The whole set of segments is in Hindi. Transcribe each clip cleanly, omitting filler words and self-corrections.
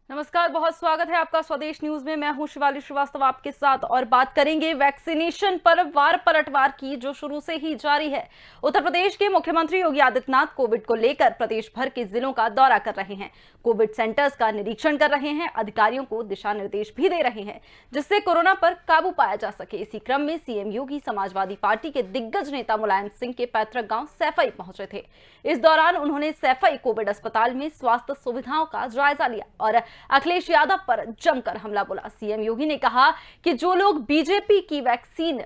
नमस्कार, बहुत स्वागत है आपका स्वदेश न्यूज में। मैं हूं शिवाली श्रीवास्तव आपके साथ और बात करेंगे वैक्सीनेशन पर वार पलटवार की, जो शुरू से ही जारी है। उत्तर प्रदेश के मुख्यमंत्री योगी आदित्यनाथ कोविड को लेकर प्रदेश भर के जिलों का दौरा कर रहे हैं, कोविड सेंटर्स का निरीक्षण कर रहे हैं, अधिकारियों को दिशा निर्देश भी दे रहे हैं जिससे कोरोना पर काबू पाया जा सके। इसी क्रम में सीएम योगी समाजवादी पार्टी के दिग्गज नेता मुलायम सिंह के पैतृक गांव सैफई पहुंचे थे। इस दौरान उन्होंने सैफई कोविड अस्पताल में स्वास्थ्य सुविधाओं का जायजा लिया और अखिलेश यादव पर जमकर हमला बोला। सीएम योगी ने कहा कि जो लोग बीजेपी की वैक्सीन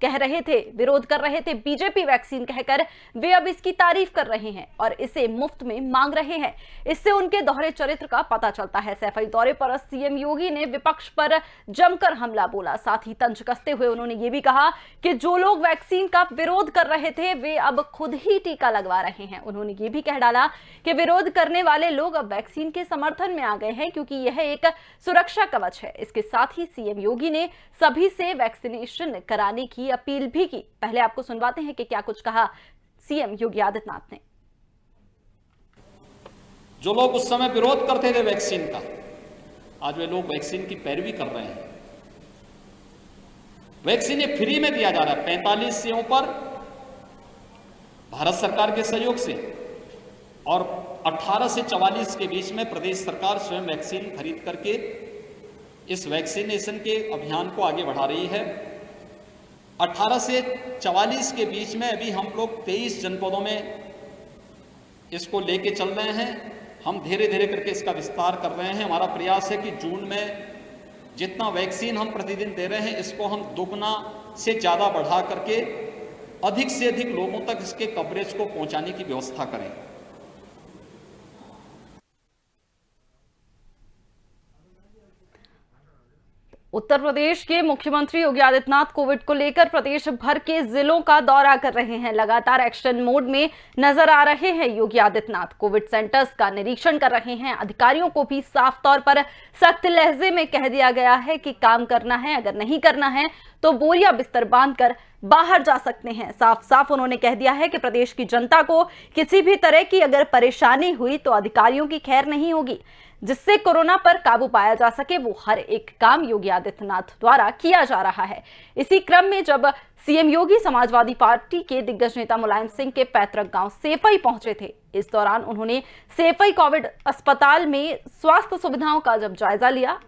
कह रहे थे, विरोध कर रहे थे बीजेपी वैक्सीन कहकर, वे अब इसकी तारीफ कर रहे हैं और इसे मुफ्त में मांग रहे हैं। इससे उनके दोहरे चरित्र का पता चलता है। सैफई दौरे पर सीएम योगी ने विपक्ष पर जमकर हमला बोला। साथ ही तंज कसते हुए उन्होंने ये भी कहा कि जो लोग वैक्सीन का विरोध कर रहे थे वे अब खुद ही टीका लगवा रहे हैं। उन्होंने ये भी कह डाला कि विरोध करने वाले लोग अब वैक्सीन के समर्थन में आ गए हैं क्योंकि यह एक सुरक्षा कवच है। इसके साथ ही सीएम योगी ने सभी से वैक्सीनेशन कराने की अपील भी की। पहले आपको सुनवाते हैं कि क्या कुछ कहा सीएम योगी आदित्यनाथ ने। जो लोग उस समय विरोध करते थे वैक्सीन का, आज वे लोग वैक्सीन की पैरवी कर रहे हैं। वैक्सीन ये फ्री में दिया जा रहा है 45 सेवाओं पर भारत सरकार के सहयोग से, और 18 से 44 के बीच में प्रदेश सरकार स्वयं वैक्सीन खरीद करके इस वैक्सीनेशन के अभियान को आगे बढ़ा रही है। 18 से 44 के बीच में अभी हम लोग 23 जनपदों में इसको लेके चल रहे हैं। हम धीरे धीरे करके इसका विस्तार कर रहे हैं। हमारा प्रयास है कि जून में जितना वैक्सीन हम प्रतिदिन दे रहे हैं इसको हम दुगना से ज़्यादा बढ़ा करके अधिक से अधिक लोगों तक इसके कवरेज को पहुंचाने की व्यवस्था करें। उत्तर प्रदेश के मुख्यमंत्री योगी आदित्यनाथ कोविड को लेकर प्रदेश भर के जिलों का दौरा कर रहे हैं। लगातार एक्शन मोड में नजर आ रहे हैं योगी आदित्यनाथ। कोविड सेंटर्स का निरीक्षण कर रहे हैं। अधिकारियों को भी साफ तौर पर सख्त लहजे में कह दिया गया है कि काम करना है, अगर नहीं करना है तो बोरिया बिस्तर बांधकर बाहर जा सकते हैं। साफ साफ उन्होंने कह दिया है कि प्रदेश की जनता को किसी भी तरह की अगर परेशानी हुई तो अधिकारियों की खैर नहीं होगी। जिससे कोरोना पर काबू पाया जा सके वो हर एक काम योगी आदित्यनाथ द्वारा किया जा रहा है। इसी क्रम में जब सीएम योगी समाजवादी पार्टी के दिग्गज नेता मुलायम सिंह के पैतृक गांव सैफई पहुंचे थे, इस दौरान उन्होंने सैफई कोविड अस्पताल में स्वास्थ्य सुविधाओं का जब जायजा लिया,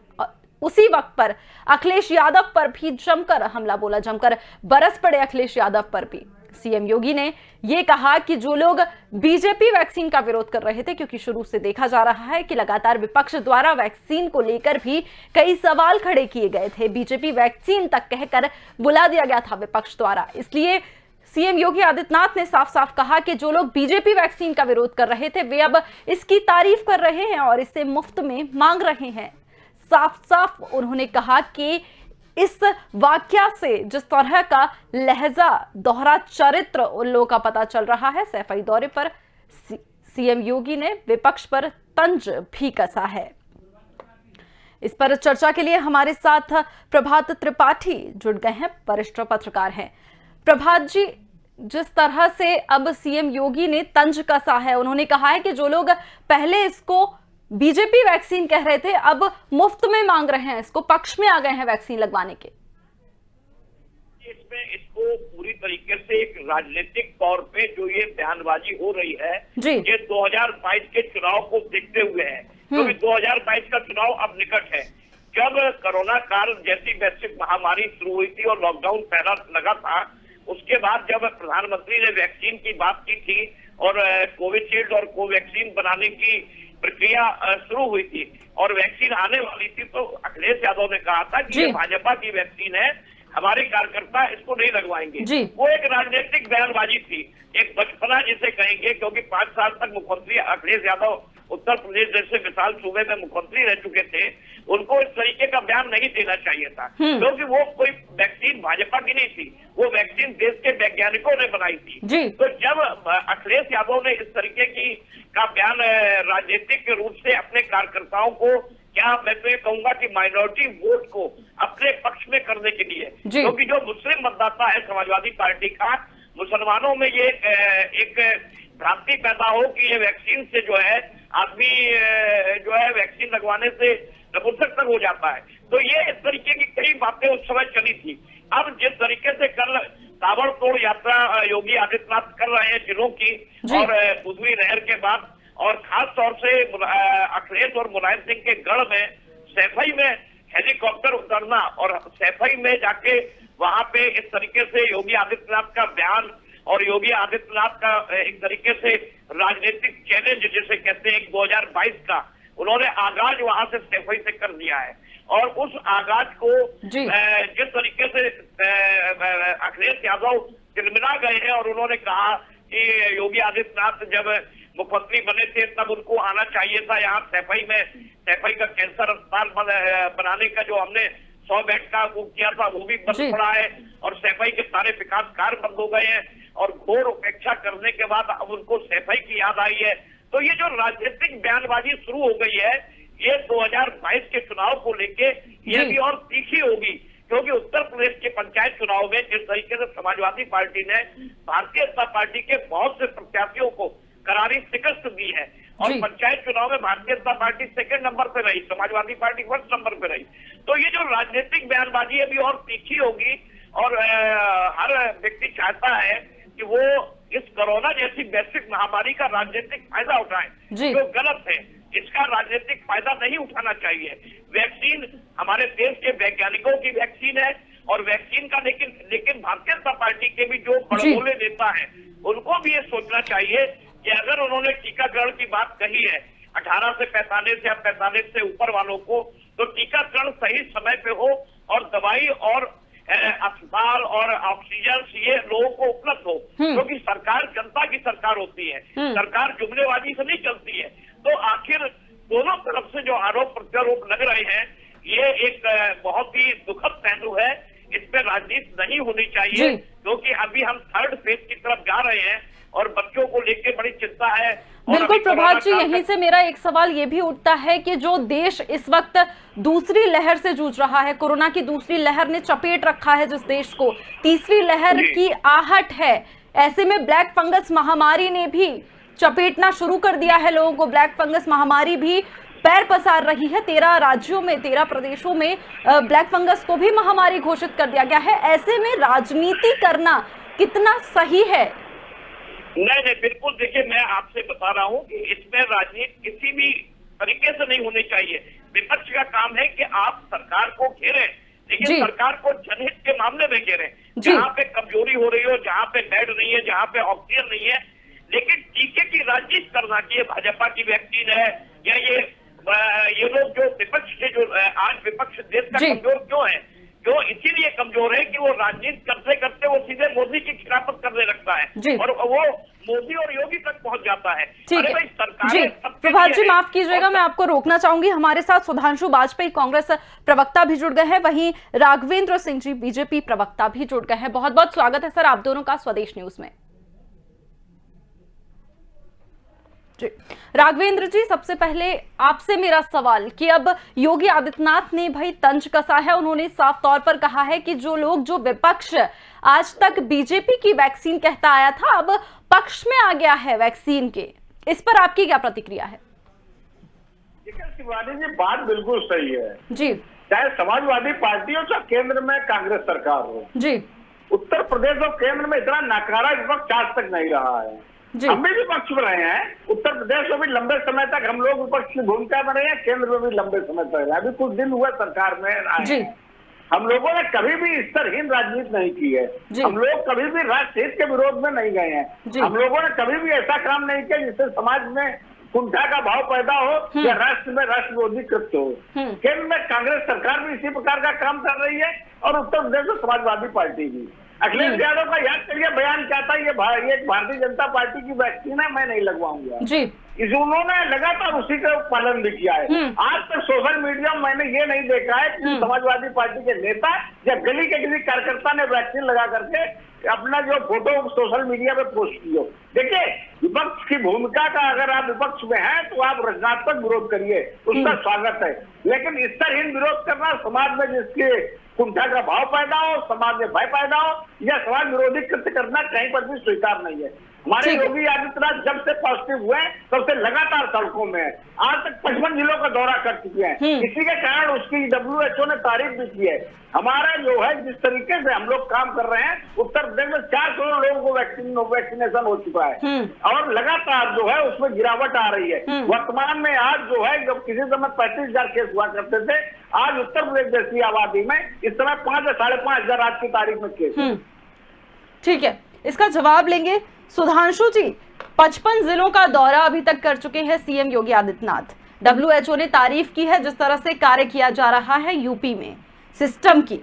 उसी वक्त पर अखिलेश यादव पर भी जमकर हमला बोला। जमकर बरस पड़े अखिलेश यादव पर भी। सीएम योगी ने यह कहा कि जो लोग बीजेपी वैक्सीन का विरोध कर रहे थे, क्योंकि शुरू से देखा जा रहा है कि लगातार विपक्ष द्वारा वैक्सीन को लेकर भी कई सवाल खड़े किए गए थे। बीजेपी वैक्सीन तक कहकर बुला दिया गया था विपक्ष द्वारा। इसलिए सीएम योगी आदित्यनाथ ने साफ साफ कहा कि जो लोग बीजेपी वैक्सीन का विरोध कर रहे थे वे अब इसकी तारीफ कर रहे हैं और इसे मुफ्त में मांग रहे हैं। साफ साफ उन्होंने कहा कि इस वाकया से जिस तरह का लहजा, दोहरा चरित्र उन लोगों का पता चल रहा है। सैफई दौरे पर सीएम योगी ने विपक्ष पर तंज भी कसा है। इस पर चर्चा के लिए हमारे साथ प्रभात त्रिपाठी जुड़ गए हैं, वरिष्ठ पत्रकार हैं। प्रभात जी, जिस तरह से अब सीएम योगी ने तंज कसा है, उन्होंने कहा है कि जो लोग पहले इसको बीजेपी वैक्सीन कह रहे थे अब मुफ्त में मांग रहे हैं, इसको पक्ष में आ गए हैं वैक्सीन लगवाने के। इसमें इसको पूरी तरीके से एक राजनीतिक तौर पे जो ये बयानबाजी हो रही है ये 2022 के चुनाव को देखते हुए है, क्योंकि 2022 का चुनाव अब निकट है। जब कोरोना काल जैसी वैश्विक महामारी शुरू हुई थी और लॉकडाउन पहला लगा था, उसके बाद जब प्रधानमंत्री ने वैक्सीन की बात की थी और कोविशील्ड और कोवैक्सीन बनाने की प्रक्रिया शुरू हुई थी और वैक्सीन आने वाली थी, तो अखिलेश यादव ने कहा था कि ये भाजपा की वैक्सीन है, हमारे कार्यकर्ता इसको नहीं लगवाएंगे। वो एक राजनीतिक बयानबाजी थी, एक बचपना जिसे कहेंगे, क्योंकि 5 साल तक मुख्यमंत्री अखिलेश यादव उत्तर प्रदेश जैसे विशाल सूबे में मुख्यमंत्री रह चुके थे, उनको इस तरीके का बयान नहीं देना चाहिए था, क्योंकि वो कोई वैक्सीन भाजपा की नहीं थी, वो वैक्सीन देश के वैज्ञानिकों ने बनाई थी। तो जब अखिलेश यादव ने इस तरीके की का बयान राजनीतिक रूप से अपने कार्यकर्ताओं को, क्या मैं तो ये कहूंगा कि माइनॉरिटी वोट को अपने पक्ष में करने के लिए, क्योंकि जो मुस्लिम मतदाता है समाजवादी पार्टी का, मुसलमानों में ये एक भ्रांति पैदा हो कि ये वैक्सीन से जो है आदमी जो है वैक्सीन लगवाने से नपुंसक तक हो जाता है। तो ये इस तरीके की कई बातें उस समय चली थी। अब जिस तरीके से कल ताबड़तोड़ यात्रा योगी आदित्यनाथ कर रहे हैं जिलों की, और बुधवी नहर के बाद, और खास तौर से अखिलेश और मुलायम सिंह के गढ़ में सैफई में हेलीकॉप्टर उतरना और सैफई में जाके वहां पे इस तरीके से योगी आदित्यनाथ का बयान और योगी आदित्यनाथ का एक तरीके से राजनीतिक चैलेंज जिसे कहते हैं 2022 का, उन्होंने आगाज वहां से सैफई से कर दिया है। और उस आगाज को जिस तरीके से अखिलेश यादव तिलमिला गए हैं और उन्होंने कहा कि योगी आदित्यनाथ जब मुख्यमंत्री बने थे तब उनको आना चाहिए था यहाँ सैफई में, सैफई का कैंसर अस्पताल बनाने का जो हमने 100 बेड का वो किया था वो भी बंद पड़ा है, और सैफई के सारे विकास कार्य बंद हो गए हैं, और घोर उपेक्षा करने के बाद अब उनको सैफई की याद आई है। तो ये जो राजनीतिक बयानबाजी शुरू हो गई है, ये 2022 के चुनाव को लेके ये भी और तीखी होगी, क्योंकि उत्तर प्रदेश के पंचायत चुनाव में जिस तरीके से समाजवादी पार्टी ने भारतीय जनता पार्टी के बहुत से प्रत्याशियों को करारी शिकस्त दी है, और पंचायत चुनाव में Bharatiya Janata party second number पे रही, समाजवादी पार्टी फर्स्ट नंबर पे रही। तो ये जो राजनीतिक बयानबाजी है भी और तीखी होगी, और हर व्यक्ति चाहता है कि वो इस कोरोना जैसी वैश्विक महामारी का राजनीतिक फायदा उठाए, जो गलत है। इसका राजनीतिक फायदा नहीं उठाना चाहिए। वैक्सीन हमारे देश के वैज्ञानिकों की वैक्सीन है, और वैक्सीन का लेकिन भारतीय जनता पार्टी के भी जो बड़बोले नेता है उनको भी ये सोचना चाहिए कि अगर उन्होंने टीकाकरण की बात कही है 18 से 45 या 45 से ऊपर वालों को, तो टीकाकरण सही समय पे हो, और दवाई और अस्पताल और ऑक्सीजन ये लोगों को उपलब्ध हो, क्योंकि सरकार जनता की सरकार होती है, सरकार जुमलेबाजी से नहीं चलती है। तो आखिर दोनों तरफ से जो आरोप प्रत्यारोप लग रहे हैं, ये एक बहुत ही दुखद पहलू है। इस पे राजनीति नहीं होनी चाहिए, क्योंकि अभी हम थर्ड फेज की तरफ जा रहे हैं और बच्चों को लेके बड़ी चिंता है। बिल्कुल प्रभात जी, यहीं से मेरा एक सवाल ये भी उठता है कि जो देश इस वक्त दूसरी लहर से जूझ रहा है, कोरोना की दूसरी लहर ने चपेट रखा है जिस देश को, तीसरी लहर की आहट है, ऐसे में ब्लैक फंगस महामारी ने भी चपेटना शुरू कर दिया है लोगों को। ब्लैक फंगस महामारी भी पैर पसार रही है, 13 राज्यों में 13 प्रदेशों में ब्लैक फंगस को भी महामारी घोषित कर दिया गया है। ऐसे में राजनीति करना कितना सही है? नहीं, बिल्कुल। देखिए, मैं आपसे बता रहा हूँ कि इसमें राजनीति किसी भी तरीके से नहीं होनी चाहिए। विपक्ष का काम है कि आप सरकार को घेरें, लेकिन सरकार को जनहित के मामले में घेरें। जहाँ पे कमजोरी हो रही हो, जहाँ पे बेड नहीं है, जहाँ पे ऑक्सीजन नहीं है, लेकिन टीके की राजनीति करना कि ये भाजपा की वैक्सीन है, या ये लोग जो विपक्ष के जो आज विपक्ष देश का कमजोर क्यों है, जो इसीलिए कमजोर है कि वो राजनीति करते करते वो सीधे मोदी की खिलाफत करने लगता है, और वो मोदी और योगी तक पहुंच जाता है। ठीक है जी, प्रभात जी माफ कीजिएगा, मैं आपको रोकना चाहूंगी। हमारे साथ सुधांशु बाजपेयी कांग्रेस प्रवक्ता भी जुड़ गए हैं, वहीं राघवेंद्र सिंह जी बीजेपी प्रवक्ता भी जुड़ गए हैं। बहुत बहुत स्वागत है सर आप दोनों का स्वदेश न्यूज में। राघवेंद्र जी, सबसे पहले आपसे मेरा सवाल कि अब योगी आदित्यनाथ ने भाई तंज कसा है, उन्होंने साफ तौर पर कहा है कि जो विपक्ष आज तक बीजेपी की वैक्सीन कहता आया था, अब पक्ष में आ गया है वैक्सीन के। इस पर आपकी क्या प्रतिक्रिया है? शिवानी जी, बात बिल्कुल सही है जी, चाहे समाजवादी पार्टी हो चाहे केंद्र में कांग्रेस सरकार हो जी, उत्तर प्रदेश और केंद्र में इतना नकारा विपक्ष आज तक नहीं रहा है। हम भी विपक्ष में रहे हैं, उत्तर प्रदेश में भी लंबे समय तक हम लोग विपक्ष की भूमिका में रहे हैं, केंद्र में भी लंबे समय तक रहे। अभी कुछ दिन हुए सरकार में आए, हम लोगों ने कभी भी स्तरहीन राजनीति नहीं की है, हम लोग कभी भी राष्ट्र हित के विरोध में नहीं गए हैं, हम लोगों ने कभी भी ऐसा काम नहीं किया जिससे समाज में कुंठा का भाव पैदा हो या राष्ट्र में राष्ट्र विरोधी कृत्य हो। केंद्र में कांग्रेस सरकार भी इसी प्रकार का काम कर रही है, और उत्तर प्रदेश में समाजवादी पार्टी भी। अखिलेश यादव का याद करिए बयान क्या था, ये भारतीय जनता पार्टी की वैक्सीन है, मैं नहीं लगवाऊंगा जी। उन्होंने लगातार उसी का पालन भी किया है। आज तक सोशल मीडिया में मैंने ये नहीं देखा है कि समाजवादी पार्टी के नेता या गली के किसी कार्यकर्ता ने वैक्सीन लगा करके अपना जो फोटो सोशल मीडिया पे पोस्ट किया। देखिए, विपक्ष की भूमिका का अगर आप विपक्ष में हैं तो आप रचनात्मक विरोध करिए, उसका स्वागत है, लेकिन स्तरहीन विरोध करना, समाज में जिसके कुंठा का भाव पैदा हो, समाज में भय पैदा हो या समाज विरोधी कृत्य करना कहीं पर भी स्वीकार नहीं है। हमारे योगी आदित्यनाथ जब से पॉजिटिव हुए तब से लगातार सड़कों में आज तक 55 जिलों का दौरा कर चुके हैं। इसी के कारण उसकी WHO ने तारीफ भी की है। हमारा जो है जिस तरीके से हम लोग काम कर रहे हैं, उत्तर प्रदेश में 4 करोड़ लोगों को वैक्सीनेशन हो चुका है और लगातार जो है उसमें गिरावट आ रही है। वर्तमान में आज जो है जब किसी समय 35,000 केस हुआ करते थे, आज उत्तर प्रदेश जैसी आबादी में इस समय 5 या 5,500 आज की तारीख में केस। ठीक है, इसका जवाब लेंगे। सुधांशु जी, 55 जिलों का दौरा अभी तक कर चुके हैं सीएम योगी आदित्यनाथ। WHO ने तारीफ की है जिस तरह से कार्य किया जा रहा है यूपी में सिस्टम की।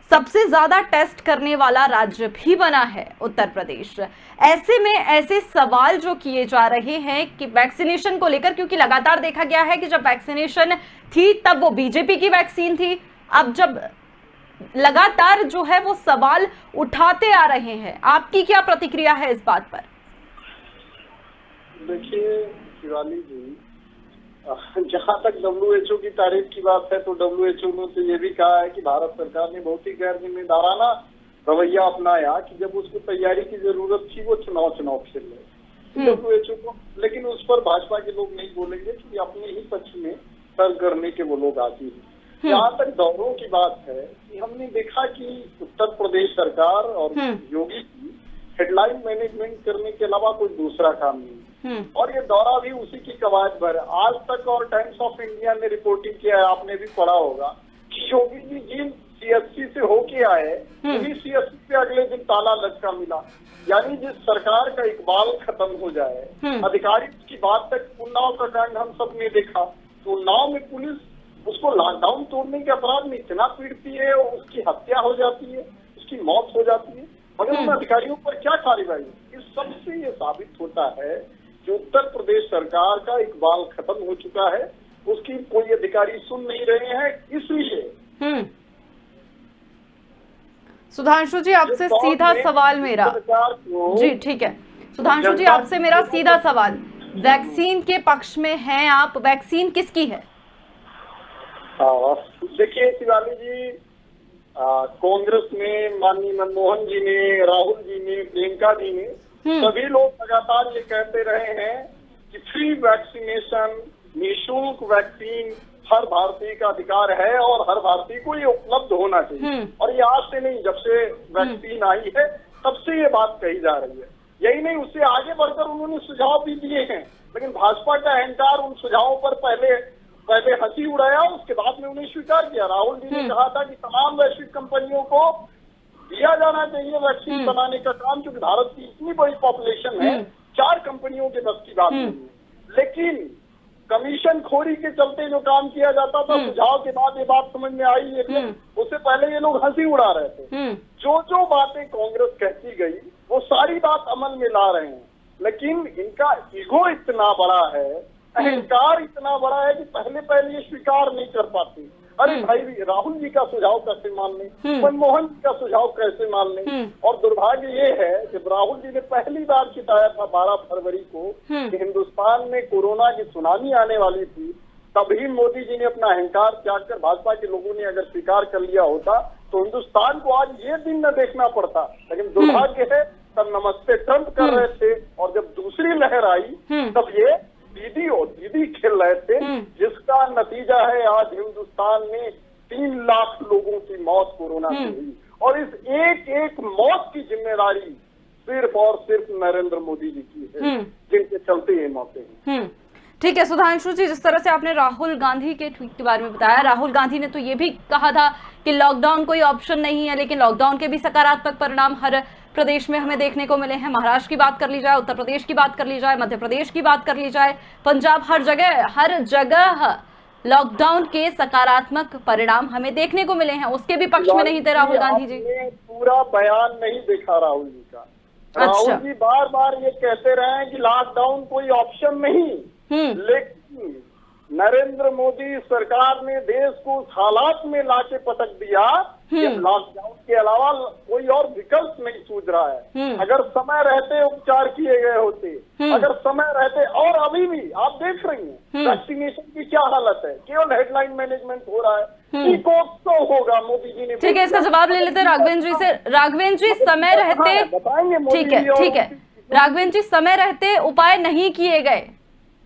सबसे ज्यादा टेस्ट करने वाला राज्य भी बना है उत्तर प्रदेश। ऐसे में ऐसे सवाल जो किए जा रहे हैं कि वैक्सीनेशन को लेकर, क्योंकि लगातार देखा गया है कि जब वैक्सीनेशन थी तब वो बीजेपी की वैक्सीन थी, अब जब लगातार जो है वो सवाल उठाते आ रहे हैं, आपकी क्या प्रतिक्रिया है इस बात पर? देखिए शिवाली जी, जहाँ तक WHO की तारीफ की बात है तो WHO ने तो ये भी कहा है कि भारत सरकार ने बहुत ही गैर जिम्मेदाराना रवैया अपनाया कि जब उसको तैयारी की जरूरत थी वो चुनाव खेल रहे WHO को, लेकिन उस पर भाजपा के लोग नहीं बोलेंगे कि अपने ही पक्ष में सर्व करने के वो लोग आती हैं। जहाँ तक दौरों की बात है कि हमने देखा कि उत्तर प्रदेश सरकार और योगी की हेडलाइन मैनेजमेंट करने के अलावा कोई दूसरा काम नहीं, और ये दौरा भी उसी की कवायद भर। आज तक और टाइम्स ऑफ इंडिया ने रिपोर्टिंग किया है, आपने भी पढ़ा होगा कि योगी जी जिन CSC से होके आए उन्हीं CSC पे अगले दिन ताला लटका मिला। यानी जिस सरकार का इकबाल खत्म हो जाए, अधिकारी की बात तक उन्नाव का कांड हम सब ने देखा, तो उन्नाव में पुलिस उसको लॉकडाउन तोड़ने के अपराध में इतना पीड़ती है और उसकी हत्या हो जाती है, उसकी मौत हो जाती है, मगर उन अधिकारियों पर क्या कार्रवाई? इस सबसे ये साबित होता है कि उत्तर प्रदेश सरकार का इकबाल खत्म हो चुका है, उसकी कोई अधिकारी सुन नहीं रहे हैं। इसलिए सुधांशु जी, आपसे सीधा सवाल मेरा जी, ठीक है सुधांशु जी, आपसे मेरा सीधा सवाल, वैक्सीन के पक्ष में हैं आप, वैक्सीन किसकी है? देखिए शिवाली जी, कांग्रेस में माननीय मनमोहन जी ने, राहुल जी ने, प्रियंका जी ने, सभी लोग लगातार ये कहते रहे हैं कि फ्री वैक्सीनेशन, निःशुल्क वैक्सीन हर भारतीय का अधिकार है और हर भारतीय को ये उपलब्ध होना चाहिए। और ये आज से नहीं, जब से वैक्सीन आई है तब से ये बात कही जा रही है। यही नहीं, उससे आगे बढ़कर उन्होंने सुझाव भी दिए हैं, लेकिन भाजपा का अहंकार उन सुझावों पर पहले हंसी उड़ाया, उसके बाद में उन्हें स्वीकार किया। राहुल जी ने कहा था कि तमाम वैश्विक कंपनियों को दिया जाना चाहिए वैक्सीन बनाने का काम, क्योंकि भारत की इतनी बड़ी पॉपुलेशन है, 4 कंपनियों के बस की बात नहीं है। लेकिन कमीशन खोरी के चलते जो काम किया जाता था, सुझाव के बाद ये बात समझ में आई है, उससे पहले ये लोग हंसी उड़ा रहे थे। जो बातें कांग्रेस कहती गई वो सारी बात अमल में ला रहे हैं, लेकिन इनका ईगो इतना बड़ा है, अहंकार इतना बड़ा है कि पहले ये स्वीकार नहीं कर पाते। अरे भाई, राहुल जी का सुझाव कैसे मान लें, मनमोहन जी का सुझाव कैसे मान लें? और दुर्भाग्य ये है जब राहुल जी ने पहली बार चिताया था 12 फरवरी को कि हिंदुस्तान में कोरोना की सुनामी आने वाली थी, तभी मोदी जी ने अपना अहंकार त्याग कर, भाजपा के लोगों ने अगर स्वीकार कर लिया होता तो हिंदुस्तान को आज ये दिन न देखना पड़ता। लेकिन दुर्भाग्य है तब नमस्ते ट्रंप कर रहे थे, और जब दूसरी लहर आई तब ये दीदी खेल रहे थे, जिसका नतीजा है आज हिंदुस्तान में 3 लाख लोगों की मौत कोरोना से हुई, और इस एक मौत की जिम्मेदारी सिर्फ और सिर्फ नरेंद्र मोदी जी की है, जिनके चलते ये मौतें हैं। ठीक है सुधांशु जी, जिस तरह से आपने राहुल गांधी के ट्वीट के बारे में बताया, राहुल गांधी ने तो ये भी कहा था कि लॉकडाउन कोई ऑप्शन नहीं है, लेकिन लॉकडाउन के भी सकारात्मक परिणाम हर प्रदेश में हमें देखने को मिले हैं। महाराष्ट्र की बात कर ली जाए, उत्तर प्रदेश की बात कर ली जाए, मध्य प्रदेश की बात कर ली जाए, पंजाब, हर जगह लॉकडाउन के सकारात्मक परिणाम हमें देखने को मिले हैं। उसके भी पक्ष में नहीं थे राहुल गांधी जी। पूरा बयान नहीं देखा राहुल जी का। राहुल जी बार ये कहते रहे हैं कि लॉकडाउन कोई ऑप्शन नहीं, लेकिन नरेंद्र मोदी सरकार ने देश को उस हालात में लाके पटक दिया कि लॉकडाउन के अलावा कोई और विकल्प नहीं सूझ रहा है। अगर समय रहते उपचार किए गए होते, अगर समय रहते, और अभी भी आप देख रही हैं वैक्सीनेशन की क्या हालत है, केवल हेडलाइन मैनेजमेंट हो रहा है। तो होगा मोदी जी ने। ठीक है, इसका जवाब ले लेते राघवेंद्र जी से। राघवेंद्र जी, समय रहते, बताएंगे ठीक है राघवेंद्र जी, समय रहते उपाय नहीं किए गए,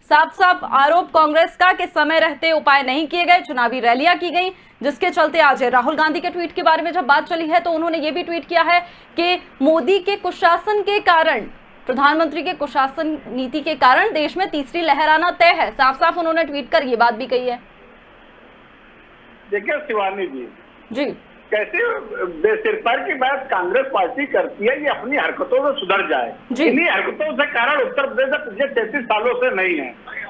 साफ साफ आरोप कांग्रेस का कि समय रहते उपाय नहीं किए गए, चुनावी रैलियां की गई, जिसके चलते आज राहुल गांधी के ट्वीट के बारे में जब बात चली है तो उन्होंने ये भी ट्वीट किया है कि मोदी के कुशासन के कारण, प्रधानमंत्री के कुशासन नीति के कारण देश में तीसरी लहर आना तय है। साफ साफ उन्होंने ट्वीट कर ये बात भी कही है। देखिए शिवानी जी, जी कैसे बेसिरपैर की बात कांग्रेस पार्टी करती है, ये अपनी हरकतों से सुधर जाए। इन्हीं हरकतों से कारण उत्तर प्रदेश में पिछले 33 सालों से नहीं है।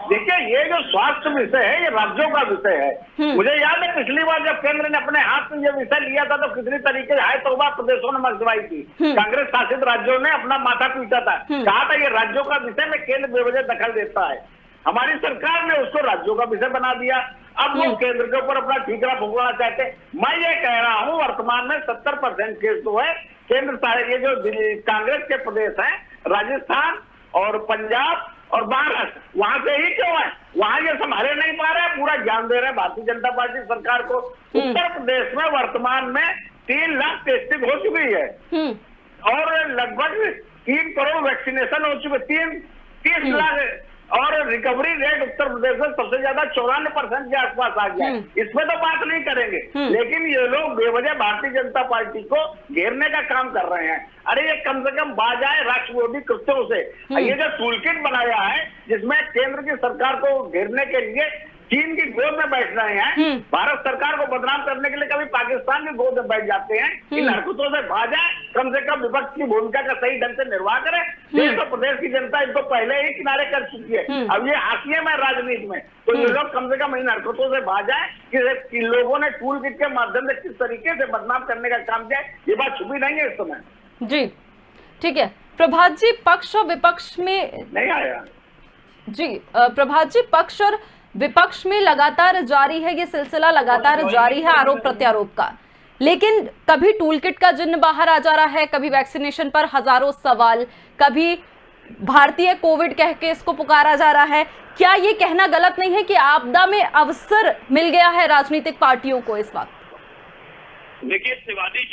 देखिए, ये जो स्वास्थ्य विषय है, ये राज्यों का विषय है। मुझे याद है पिछली बार जब केंद्र ने अपने हाथ में ये विषय लिया था तो कितनी तरीके से तौबा प्रदेशों ने मगजवाई थी। कांग्रेस शासित राज्यों ने अपना माथा पीटा था, कहा था ये राज्यों का विषय में केंद्र बेवजह दखल देता है। हमारी सरकार ने उसको राज्यों का विषय बना दिया। अब वो केंद्र के ऊपर अपना ठीकरा भुगतना चाहते हैं। मैं ये कह रहा हूँ, वर्तमान में 70% केस तो है केंद्र सारे, ये जो कांग्रेस के प्रदेश हैं, राजस्थान और पंजाब और महाराष्ट्र, वहां से ही क्यों है? वहां ये संभाले नहीं पा रहे, पूरा ज्ञान दे रहे हैं भारतीय जनता पार्टी सरकार को। उत्तर प्रदेश में वर्तमान में 3 लाख टेस्टिंग हो चुकी है और लगभग 3 करोड़ वैक्सीनेशन हो चुके, 30 लाख, और रिकवरी रेट उत्तर प्रदेश में सबसे ज्यादा 94% के आसपास आ गया है। इसमें तो बात नहीं करेंगे, लेकिन ये लोग बेवजह भारतीय जनता पार्टी को घेरने का काम कर रहे हैं। अरे ये कम से कम बाज आए राष्ट्र विरोधी कृत्यों से। ये जो टूलकिट बनाया है जिसमें केंद्र की सरकार को घेरने के लिए चीन की गोद में बैठ रहे हैं, भारत सरकार को बदनाम करने के लिए कभी पाकिस्तान की गोद में बैठ जाते हैं। इन हरकतों से भाजा, कम से कम विपक्ष की भूमिका का सही ढंग से निर्वाह करे। देश और प्रदेश की जनता इनको पहले ही किनारे कर चुकी है, अब ये हाशिए में राजनीति में, तो ये लोग कम से कम इन हरकतों से भाजाए कि लोगों ने टूल किट के माध्यम से किस तरीके से बदनाम करने का काम किया, ये बात छुपी नहीं है इस समय। जी ठीक है प्रभात जी, पक्ष और विपक्ष में नहीं आया जी। प्रभात जी, पक्ष और विपक्ष में लगातार जारी है, ये सिलसिला लगातार जारी है आरोप प्रत्यारोप का, लेकिन कभी टूल किट का जिन्न बाहर आ जा रहा है, कभी वैक्सीनेशन पर हजारों सवाल, कभी भारतीय कोविड कह के इसको पुकारा जा रहा है। क्या ये कहना गलत नहीं है कि आपदा में अवसर मिल गया है राजनीतिक पार्टियों को इस वक्त? देखिए शिवानी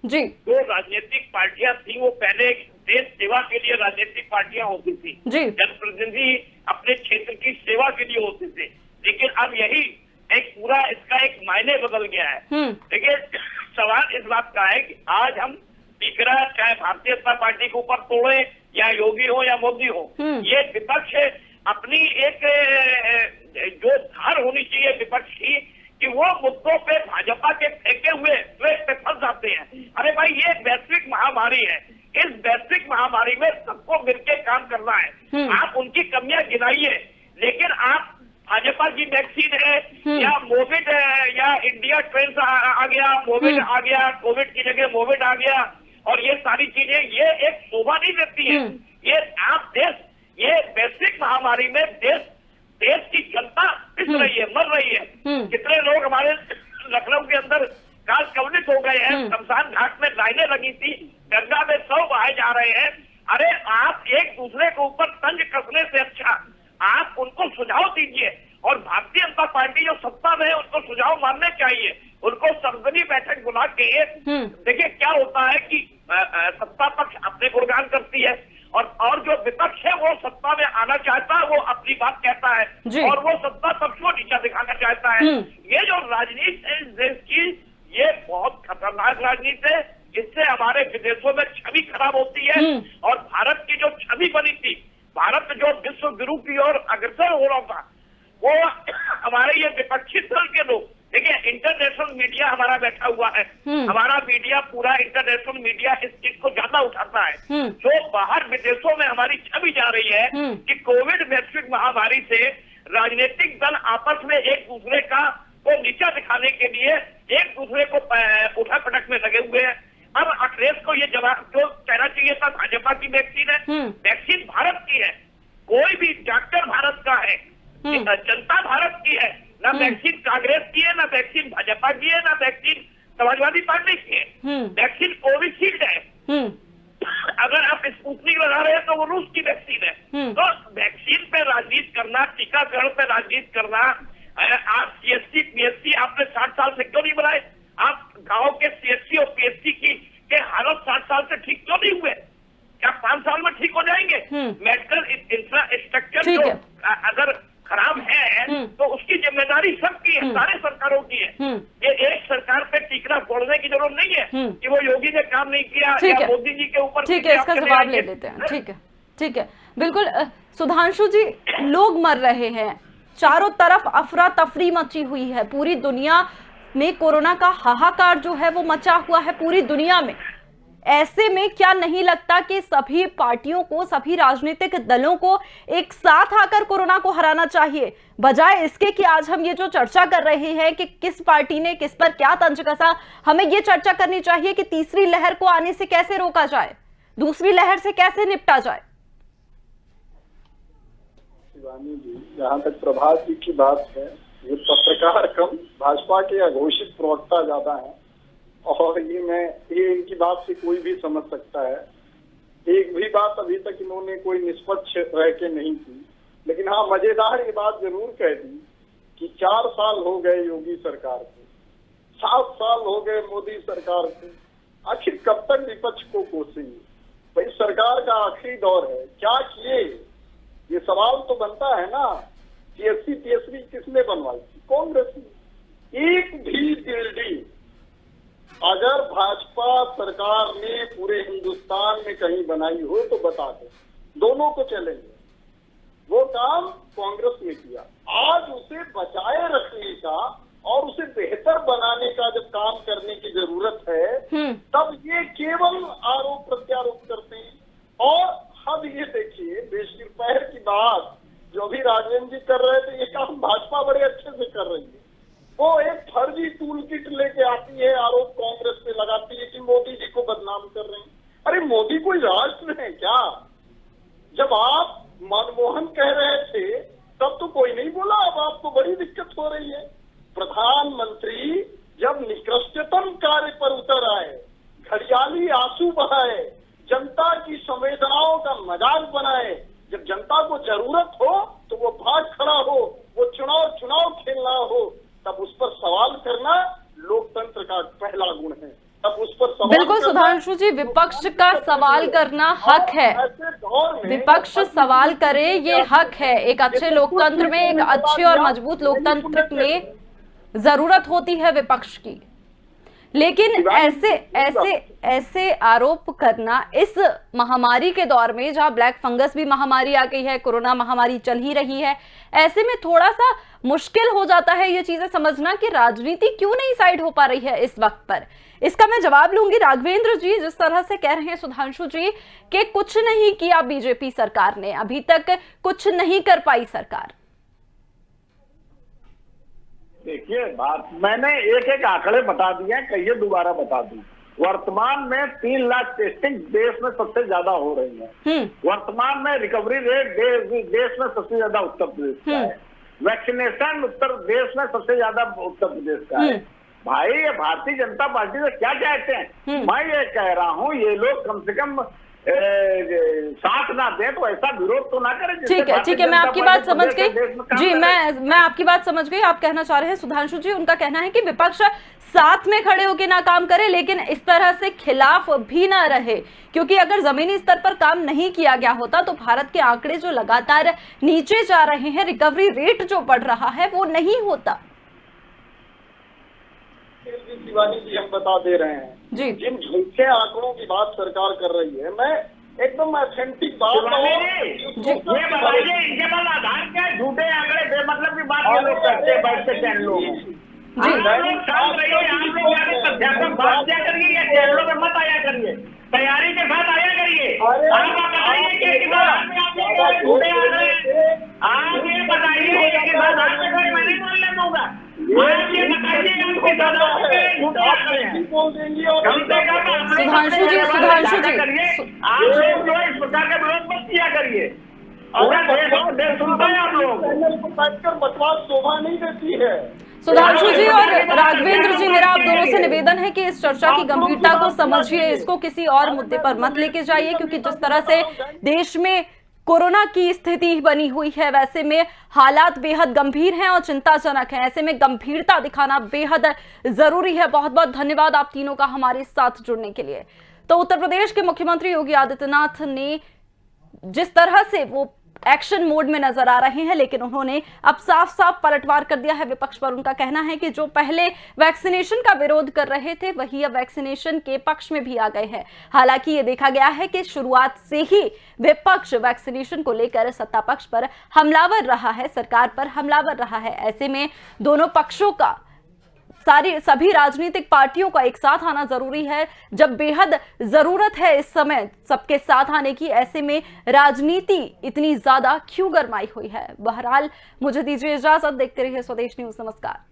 जी, जो राजनीतिक पार्टियां थी वो पहले देश सेवा के लिए राजनीतिक पार्टियां होती थी, जनप्रतिनिधि अपने क्षेत्र की सेवा के लिए होते थे, लेकिन अब यही एक पूरा इसका एक मायने बदल गया है। देखिए सवाल इस बात का है कि आज हम टीकरा चाहे भारतीय जनता पार्टी के ऊपर तोड़े या योगी हो या मोदी हो, ये विपक्ष अपनी एक जो धार होनी चाहिए विपक्ष की कि वो मुद्दों पे भाजपा के फेंके हुए पे फंस जाते हैं। अरे भाई ये वैश्विक महामारी है, इस वैश्विक महामारी में सबको मिलकर काम करना है। आप उनकी कमियां गिनाइए, लेकिन आप भाजपा की वैक्सीन है या मोविड है या इंडिया ट्रेन आ गया, मोविड आ गया, कोविड की जगह मोविड आ गया, और ये सारी चीजें ये एक शोभा नहीं देती है। ये आप देश, ये वैश्विक महामारी में देश की जनता पिस रही है, मर रही है। कितने लोग हमारे लखनऊ के अंदर काल कवलित हो गए हैं, शमशान घाट में लाइनें लगी थी, गंगा में शव बहाए जा रहे हैं। अरे आप एक दूसरे के ऊपर तंज कसने से अच्छा आप उनको सुझाव दीजिए, और भारतीय जनता पार्टी जो सत्ता में है उनको सुझाव मानने चाहिए, उनको सर्वदलीय बैठक बुला के। देखिए क्या होता है कि सत्ता पक्ष अपने गुणगान करती है और जो विपक्ष है वो सत्ता में आना चाहता है, वो अपनी बात कहता है, और वो सत्ता पक्ष को नीचा दिखाना चाहता है। ये जो राजनीति है इस देश की, ये बहुत खतरनाक राजनीति है। इससे हमारे विदेशों में छवि खराब होती है, और भारत की जो छवि बनी थी, भारत जो विश्व गुरु की ओर अग्रसर हो रहा था, वो हमारे ये विपक्षी दल के लोग, देखिए इंटरनेशनल मीडिया हमारा बैठा हुआ है, हमारा मीडिया पूरा इंटरनेशनल मीडिया इस चीज को ज्यादा उठाता है। जो बाहर विदेशों में हमारी छवि जा रही है कि कोविड वैश्विक महामारी से राजनीतिक दल आपस में एक दूसरे का को नीचा दिखाने के लिए एक दूसरे को उठा पटक में लगे हुए हैं। अब अखिलेश को ये जवाब जो कहना चाहिए था भाजपा की वैक्सीन है, वैक्सीन भारत की है, कोई भी डॉक्टर भारत का है, जनता भारत की है, ना वैक्सीन कांग्रेस की है, ना वैक्सीन भाजपा की है, ना वैक्सीन समाजवादी पार्टी की है। वैक्सीन कोविशील्ड है। अगर आप स्पुतनिक लगा रहे हैं तो वो रूस की वैक्सीन है। तो वैक्सीन पे राजनीति करना, टीकाकरण पे राजनीति करना, आप सीएससी पीएससी आपने 60 साल से क्यों नहीं बनाए? आप गांव के सीएससी और पीएससी की के हालत 60 साल से ठीक क्यों नहीं हुए? क्या 5 साल में ठीक हो जाएंगे। मेडिकल इंफ्रास्ट्रक्चर जो अगर खराब है तो उसकी जिम्मेदारी सबकी है, सारे सरकारों की है। ये एक सरकार पे टीकना फोड़ने की जरूरत नहीं है कि वो योगी ने काम नहीं किया या मोदी जी के ऊपर। ठीक है, इसका जवाब ले लेते हैं। ठीक है, बिल्कुल सुधांशु जी, लोग मर रहे हैं, चारों तरफ अफरा तफरी मची हुई है, पूरी दुनिया में कोरोना का हाहाकार जो है वो मचा हुआ है पूरी दुनिया में। ऐसे में क्या नहीं लगता कि सभी पार्टियों को, सभी राजनीतिक दलों को एक साथ आकर कोरोना को हराना चाहिए, बजाय इसके कि आज हम ये जो चर्चा कर रहे हैं कि किस पार्टी ने किस पर क्या तंज कसा, हमें ये चर्चा करनी चाहिए कि तीसरी लहर को आने से कैसे रोका जाए, दूसरी लहर से कैसे निपटा जाए। शिवानी जी, जहाँ तक प्रभात जी की बात है, ये पत्रकार कम भाजपा के अघोषित प्रवक्ता ज्यादा है, और ये इनकी बात से कोई भी समझ सकता है। एक भी बात अभी तक इन्होंने कोई निष्पक्ष रह के नहीं की, लेकिन हाँ मजेदार ये बात जरूर कह दी कि 4 साल हो गए योगी सरकार को, 7 साल हो गए मोदी सरकार को, आखिर कब तक विपक्ष को कोसेंगे? भाई सरकार का आखिरी दौर है, क्या किए? ये सवाल तो बनता है ना। TSC किसने बनवाई थी? कांग्रेस ने। एक भी बिल्डिंग अगर भाजपा सरकार ने पूरे हिंदुस्तान में कहीं बनाई हो तो बता दे, दोनों को चलेंगे। वो काम कांग्रेस ने किया। आज उसे बचाए रखने का और उसे बेहतर बनाने का जब काम करने की जरूरत है, तब ये केवल आरोप प्रत्यारोप करते हैं। और अब ये देखिए, बेशिरपहर की बात जो अभी राघवेंद्र जी कर रहे थे, ये काम भाजपा बड़े अच्छे से कर रही है। वो एक फर्जी टूल किट लेके आती है, आरोप कांग्रेस पे लगाती है कि मोदी जी को बदनाम कर रहे हैं। अरे मोदी कोई राष्ट्र है क्या? जब आप मनमोहन कह रहे थे तब तो कोई नहीं बोला, अब आपको बड़ी दिक्कत हो रही है। प्रधानमंत्री जब निकृष्टतम कार्य पर उतर आए, घड़ियाली आंसू बहाए, जनता की संवेदनाओं का मजाक बनाए, जब जनता को जरूरत हो तो वो भाग खड़ा हो, वो चुनाव खेलना हो, तब उस पर सवाल करना लोकतंत्र का पहला गुण है। तब उस पर सवाल बिल्कुल सुधांशु जी, विपक्ष का सवाल करना हक है, विपक्ष सवाल करे ये हक है। एक अच्छे लोकतंत्र में, एक अच्छे और मजबूत लोकतंत्र में जरूरत होती है विपक्ष की, लेकिन ऐसे आरोप करना इस महामारी के दौर में, जहां ब्लैक फंगस भी महामारी आ गई है, कोरोना महामारी चल ही रही है, ऐसे में थोड़ा सा मुश्किल हो जाता है ये चीजें समझना कि राजनीति क्यों नहीं साइड हो पा रही है इस वक्त पर। इसका मैं जवाब लूंगी। राघवेंद्र जी, जिस तरह से कह रहे हैं सुधांशु जी कि कुछ नहीं किया बीजेपी सरकार ने, अभी तक कुछ नहीं कर पाई सरकार। देखिए बात, मैंने एक आंकड़े बता दिए, कहिए दोबारा बता दूं। वर्तमान में 3 लाख टेस्टिंग देश में सबसे ज्यादा हो रही है। वर्तमान में रिकवरी रेट देश में सबसे ज्यादा उत्तर प्रदेश का है। वैक्सीनेशन उत्तर प्रदेश में सबसे ज्यादा उत्तर प्रदेश का है। भाई ये भारतीय जनता पार्टी से क्या चाहते हैं? मैं ये कह रहा हूँ, ये लोग कम से कम साथ ना दे तो ऐसा विरोध तो ना करें। ठीक है, मैं आपकी बात समझ गई जी, मैं आपकी बात समझ गई। आप कहना चाह रहे हैं सुधांशु जी, उनका कहना है कि विपक्ष साथ में खड़े होकर ना काम करे, लेकिन इस तरह से खिलाफ भी ना रहे, क्योंकि अगर जमीनी स्तर पर काम नहीं किया गया होता तो भारत के आंकड़े जो लगातार नीचे जा रहे हैं, रिकवरी रेट जो बढ़ रहा है, वो नहीं होता। शिवानी जी, हम बता दे रहे हैं जी, जिन झूठे आंकड़ों की बात सरकार कर रही है, मैं एकदम ऑथेंटिक बात ये बताइए, इनके पास आधार क्या है? झूठे आंकड़े बेमतलब की बात ये लोग करते हैं, बैठ के चैनलों में। बात क्या करिए, या चैनलों में मत आया करिए, तैयारी के साथ आया करिए। आप ये बताइए कि मैं नहीं बोलने दूंगा। सुधांशु जी, आप लोग जो इस प्रकार का विरोध मत किया करिए। अगर सुनता है आप लोग बकवास शोभा नहीं देती है। सुधांशु जी और राघवेंद्र जी, मेरा आप दोनों से निवेदन है कि इस चर्चा की गंभीरता को समझिए, इसको किसी और मुद्दे पर मत लेके जाइए, क्योंकि जिस तरह से देश में कोरोना की स्थिति बनी हुई है, वैसे में हालात बेहद गंभीर हैं और चिंताजनक हैं। ऐसे में गंभीरता दिखाना बेहद जरूरी है। बहुत बहुत धन्यवाद आप तीनों का हमारे साथ जुड़ने के लिए। तो उत्तर प्रदेश के मुख्यमंत्री योगी आदित्यनाथ ने जिस तरह से वो एक्शन मोड में नजर आ रहे हैं, लेकिन उन्होंने अब साफ साफ पलटवार कर दिया है विपक्ष पर। उनका कहना है कि जो पहले वैक्सीनेशन का विरोध कर रहे थे वही अब वैक्सीनेशन के पक्ष में भी आ गए हैं। हालांकि ये देखा गया है कि शुरुआत से ही विपक्ष वैक्सीनेशन को लेकर सत्ता पक्ष पर हमलावर रहा है, सरकार पर हमलावर रहा है। ऐसे में दोनों पक्षों का सभी राजनीतिक पार्टियों का एक साथ आना जरूरी है, जब बेहद जरूरत है इस समय सबके साथ आने की। ऐसे में राजनीति इतनी ज्यादा क्यों गरमाई हुई है? बहरहाल मुझे दीजिए इजाजत, देखते रहिए स्वदेश न्यूज। नमस्कार।